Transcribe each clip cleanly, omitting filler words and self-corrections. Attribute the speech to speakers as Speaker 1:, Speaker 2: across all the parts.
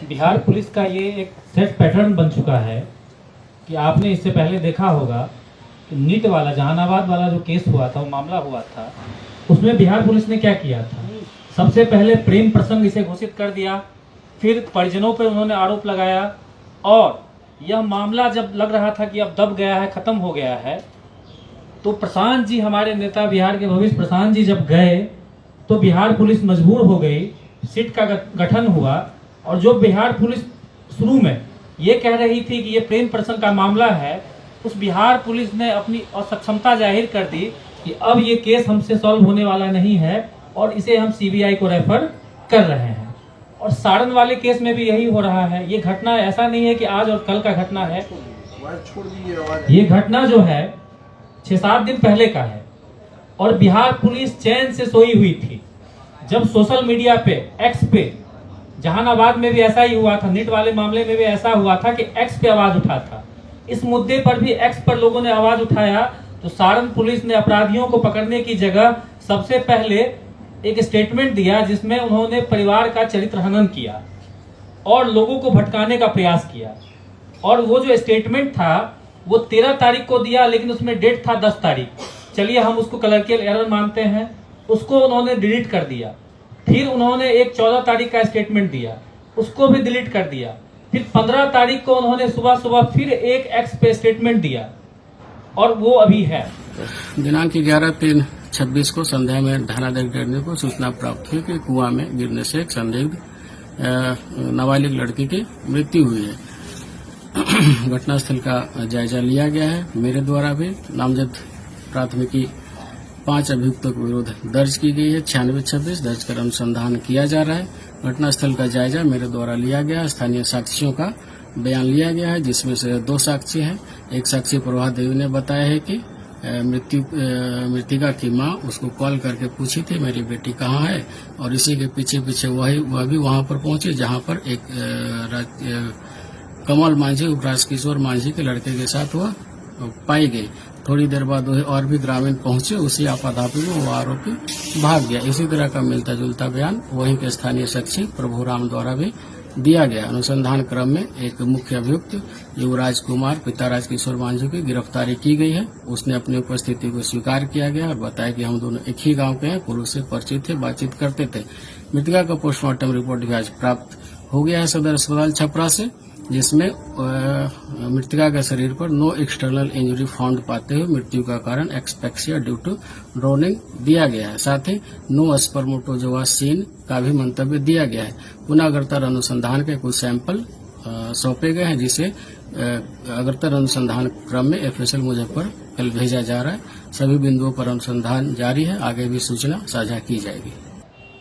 Speaker 1: Bihar police का ये एक सेट पैटर्न बन चुका है कि आपने इससे पहले देखा होगा कि नीट वाला जहानाबाद वाला जो केस हुआ था, वो मामला हुआ था, उसमें बिहार पुलिस ने क्या किया था। सबसे पहले प्रेम प्रसंग इसे घोषित कर दिया, फिर परिजनों पर उन्होंने आरोप लगाया, और यह मामला जब लग रहा था कि अब दब गया है, खत्म हो गया है, तो प्रशांत जी, हमारे नेता बिहार के भविष्य प्रशांत जी जब गए तो बिहार पुलिस मजबूर हो गई, सिट का गठन हुआ। और जो बिहार पुलिस शुरू में ये कह रही थी कि ये प्रेम प्रसंग का मामला है, उस बिहार पुलिस ने अपनी असक्षमता जाहिर कर दी कि अब ये केस हमसे सॉल्व होने वाला नहीं है और इसे हम सीबीआई को रेफर कर रहे हैं। और सारण वाले केस में भी यही हो रहा है। ये घटना ऐसा नहीं है कि आज और कल का घटना है, ये घटना जो है 6-7 दिन पहले का है। और बिहार पुलिस चैन से सोई हुई थी जब सोशल मीडिया पे, एक्स पे, जहानाबाद में भी ऐसा ही हुआ था, नीट वाले मामले में भी ऐसा हुआ था कि एक्स पे आवाज उठा था। इस मुद्दे पर भी एक्स पर लोगों ने आवाज उठाया, तो सारण पुलिस ने अपराधियों को पकड़ने की जगह सबसे पहले एक स्टेटमेंट दिया जिसमें उन्होंने परिवार का चरित्र हनन किया और लोगों को भटकाने का प्रयास किया। और वो जो स्टेटमेंट था वो 13 तारीख को दिया, लेकिन उसमें डेट था 10 तारीख। चलिए हम उसको क्लर्कियल एरर मानते हैं, उसको उन्होंने डिलीट कर दिया। फिर उन्होंने एक 14 तारीख का स्टेटमेंट दिया, उसको भी डिलीट कर दिया। फिर 15 तारीख को उन्होंने सुबह सुबह फिर एक एक्स पे स्टेटमेंट दिया, और वो अभी है।
Speaker 2: दिनांक 11/3/26 को संध्या में ढानादेवी गिरने को सूचना प्राप्त हुई कि कुआं में गिरने से एक संदिग्ध नाबालिग लड़की की मृत्यु हुई है। घटनास्थल का जायजा लिया गया है। मेरे द्वारा भी नामजद प्राथमिकी 5 अभियुक्तों के विरुद्ध दर्ज की गई है। 9626 दर्ज कर अनुसंधान किया जा रहा है। घटनास्थल का जायजा मेरे द्वारा लिया गया। स्थानीय साक्षियों का बयान लिया गया है, जिसमें से 2 साक्षी हैं। एक साक्षी प्रभा देवी ने बताया है कि मृतिका की मां उसको कॉल करके पूछी थी मेरी बेटी कहाँ है, और इसी के पीछे पीछे वह भी वहां पर पहुंची जहां पर एक कमल मांझी उप राजकिशोर मांझी के लड़के के साथ वह पाई गई। थोड़ी देर बाद वह और भी ग्रामीण पहुंचे, उसी आपाधापी में वो आरोपी भाग गया। इसी तरह का मिलता जुलता बयान वहीं के स्थानीय साक्षी प्रभुराम द्वारा भी दिया गया। अनुसंधान क्रम में एक मुख्य अभियुक्त युवराज कुमार पिता राजकिशोर मांझी की गिरफ्तारी की गई है। उसने अपनी उपस्थिति को स्वीकार किया गया और बताया कि हम दोनों एक ही गांव के हैं, पुलिस से परिचित थे, बातचीत करते थे। मृतका का पोस्टमार्टम रिपोर्ट भी आज प्राप्त हो गया है सदर अस्पताल छपरा से, जिसमें मृतका के शरीर पर नो एक्सटर्नल इंजरी फाउंड पाते हुए मृत्यु का कारण एक्सपेक्सिया ड्यू टू ड्रोनिंग दिया गया है। साथ ही नो स्पर्मेटोजोआ सीन का भी मंतव्य दिया गया है। पुनः अनुसंधान के कुछ सैंपल सौंपे गए हैं, जिसे अग्रतर अनुसंधान क्रम में एफएसएल मुजफ्फर कल भेजा जा रहा है। सभी बिंदुओं पर अनुसंधान जारी है, आगे भी सूचना साझा की जाएगी।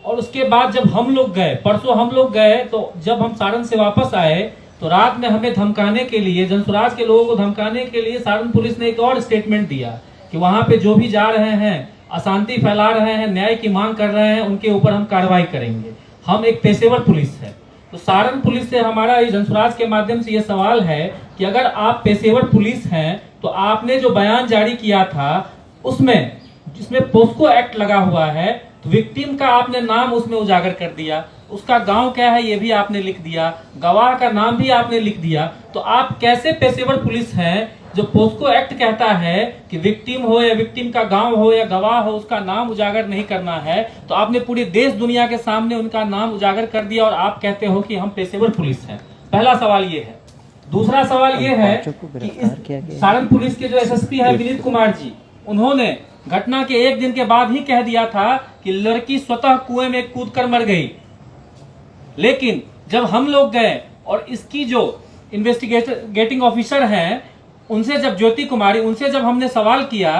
Speaker 1: और उसके बाद जब हम लोग गए, परसों हम लोग गए, तो जब हम सारण से वापस आए तो रात में हमें धमकाने के लिए, जनसुराज के लोगों को धमकाने के लिए सारण पुलिस ने एक और स्टेटमेंट दिया कि वहां पे जो भी जा रहे हैं, अशांति फैला रहे हैं, न्याय की मांग कर रहे हैं, उनके ऊपर हम कार्रवाई करेंगे। हम एक पेशेवर पुलिस है। तो सारण पुलिस से हमारा इस जनसुराज के माध्यम से ये सवाल है कि अगर आप पेशेवर पुलिस हैं तो आपने जो बयान जारी किया था उसमें, जिसमें पोस्को एक्ट लगा हुआ है, तो विक्टिम का आपने नाम उसमें उजागर कर दिया, उसका गांव क्या है ये भी आपने लिख दिया, गवाह का नाम भी आपने लिख दिया। तो आप कैसे पेशेवर पुलिस हैं जो पोस्को एक्ट कहता है कि विक्टिम हो या विक्टिम का गांव हो या गवाह हो, उसका नाम उजागर नहीं करना है, तो आपने पूरी देश दुनिया के सामने उनका नाम उजागर कर दिया और आप कहते हो कि हम पेशेवर पुलिस हैं। पहला सवाल ये है। दूसरा सवाल ये है कि इस सारण पुलिस के जो एसएसपी है विनीत कुमार जी, उन्होंने घटना के 1 दिन के बाद ही कह दिया था कि लड़की स्वतः कुएं में कूद कर मर गई। लेकिन जब हम लोग गए और इसकी जो इन्वेस्टिगेटिंग ऑफिसर हैं, उनसे जब ज्योति कुमारी, उनसे जब हमने सवाल किया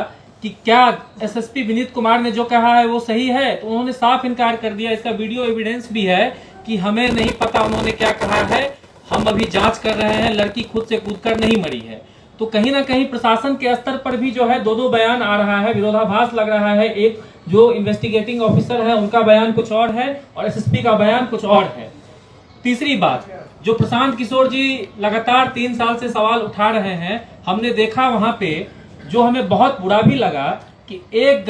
Speaker 1: कि क्या एसएसपी विनीत कुमार ने जो कहा है वो सही है, तो उन्होंने साफ इनकार कर दिया। इसका वीडियो एविडेंस भी है कि हमें नहीं पता उन्होंने क्या कहा है, हम अभी जांच कर रहे हैं, लड़की खुद से कूदकर नहीं मरी है। तो कहीं ना कहीं प्रशासन के स्तर पर भी जो है 2-2 बयान आ रहा है, विरोधाभास लग रहा है। एक जो इन्वेस्टिगेटिंग ऑफिसर है उनका बयान कुछ और है और एसएसपी का बयान कुछ और है। तीसरी बात, जो प्रशांत किशोर जी लगातार 3 साल से सवाल उठा रहे हैं, हमने देखा वहां पे, जो हमें बहुत बुरा भी लगा कि एक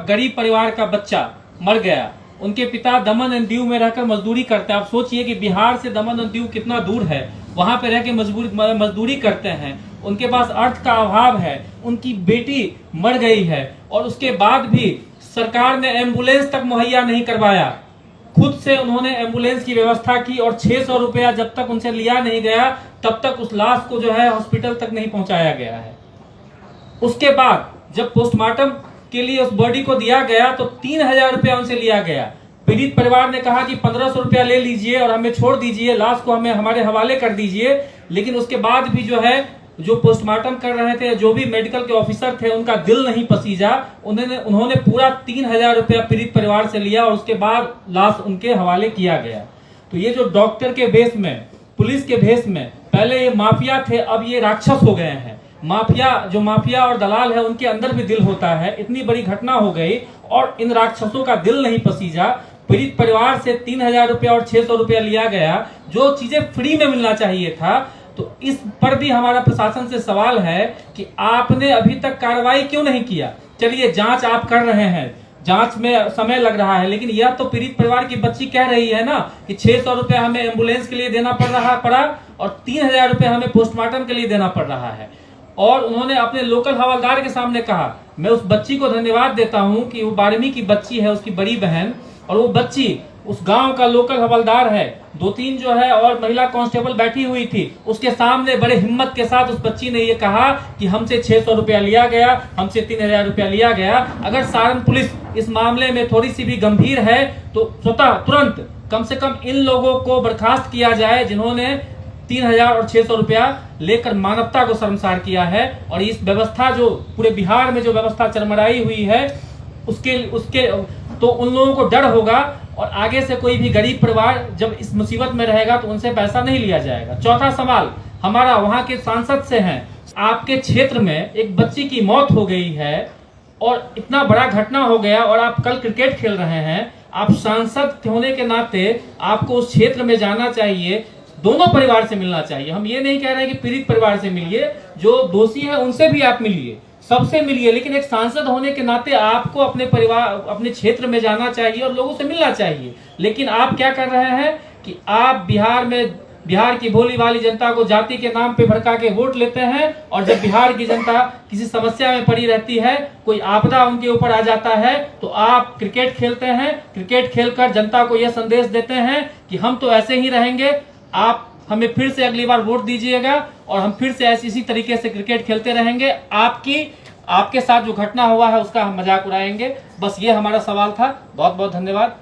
Speaker 1: गरीब परिवार का बच्चा मर गया उनके पिता दमन एंड दीव में रहकर मजदूरी करते हैं। आप सोचिए कि बिहार से दमन एंड दीव कितना दूर है, वहां पे रह के मजदूरी करते हैं। उनके पास अर्थ का अभाव है, उनकी बेटी मर गई है और उसके बाद भी सरकार ने एम्बुलेंस तक मुहैया नहीं करवाया। खुद से उन्होंने एम्बुलेंस की व्यवस्था की और 600 रुपया जब तक उनसे लिया नहीं गया तब तक उस लाश को जो है हॉस्पिटल तक नहीं पहुंचाया गया है। उसके बाद जब पोस्टमार्टम के लिए उस बॉडी को दिया गया तो 3000 रुपया उनसे लिया गया। पीड़ित परिवार ने कहा कि 1500 रुपया ले लीजिए और हमें छोड़ दीजिए, लाश को हमें हमारे हवाले कर दीजिए। लेकिन उसके बाद भी जो है जो पोस्टमार्टम कर रहे थे, जो भी मेडिकल के ऑफिसर थे, उनका दिल नहीं पसीजा। उन्होंने पूरा 3000 रुपया पीड़ित परिवार से लिया और उसके बाद लाश उनके हवाले किया गया। तो ये जो डॉक्टर के भेष में, पुलिस के भेष में, पहले ये माफिया थे, अब ये राक्षस हो गए हैं। माफिया और दलाल है, उनके अंदर भी दिल होता है। इतनी बड़ी घटना हो गई और इन राक्षसों का दिल नहीं पसीजा। पीड़ित परिवार से 3000 रुपया और 600 रुपया लिया गया, जो चीजें फ्री में मिलना चाहिए था। तो इस पर भी हमारा प्रशासन से सवाल है कि आपने अभी तक कार्रवाई क्यों नहीं किया। चलिए जांच आप कर रहे हैं, जांच में समय लग रहा है, लेकिन यह तो पीड़ित परिवार की बच्ची कह रही है ना कि 600 रुपया हमें एम्बुलेंस के लिए देना पड़ा और 3000 रुपया हमें पोस्टमार्टम के लिए देना पड़ रहा है। और उन्होंने अपने लोकल हवलदार के सामने कहा, मैं उस बच्ची को धन्यवाद देता हूं कि वो 12वीं की बच्ची है, उसकी बड़ी बहन, और वो बच्ची उस गांव का लोकल हवलदार है। 2-3 जो है और महिला कांस्टेबल बैठी हुई थी, उसके सामने बड़े हिम्मत के साथ उस बच्ची ने ये कहा कि हमसे 600 रुपया लिया गया, हमसे 3000 रुपया लिया गया। अगर सारण पुलिस इस मामले में थोड़ी सी भी गंभीर है तो स्वतः तुरंत कम से कम इन लोगों को बर्खास्त किया जाए जिन्होंने 3000 और 600 रुपया लेकर मानवता को शर्मसार किया है। और इस व्यवस्था जो पूरे बिहार में जो व्यवस्था चरमराई हुई है उसके तो उन लोगों को डर होगा और आगे से कोई भी गरीब परिवार जब इस मुसीबत में रहेगा तो उनसे पैसा नहीं लिया जाएगा। चौथा सवाल हमारा वहां के सांसद से है। आपके क्षेत्र में एक बच्ची की मौत हो गई है और इतना बड़ा घटना हो गया और आप कल क्रिकेट खेल रहे हैं। आप सांसद होने के नाते आपको उस क्षेत्र में जाना चाहिए, दोनों परिवार से मिलना चाहिए। हम ये नहीं कह रहे कि पीड़ित परिवार से मिलिए, जो दोषी है उनसे भी आप मिलिए, सबसे मिलिए, लेकिन एक सांसद होने के नाते आपको अपने परिवार, अपने क्षेत्र में जाना चाहिए और लोगों से मिलना चाहिए। लेकिन आप क्या कर रहे हैं कि आप बिहार की भोली भाली जनता को जाति के नाम पे भड़का के वोट लेते हैं और जब बिहार की जनता किसी समस्या में पड़ी रहती है, कोई आपदा उनके ऊपर आ जाता है, तो आप क्रिकेट खेलते हैं। क्रिकेट खेलकर जनता को यह संदेश देते हैं कि हम तो ऐसे ही रहेंगे, आप हमें फिर से अगली बार वोट दीजिएगा और हम फिर से इसी तरीके से क्रिकेट खेलते रहेंगे। आपके साथ जो घटना हुआ है उसका हम मजाक उड़ाएंगे। बस ये हमारा सवाल था। बहुत बहुत धन्यवाद।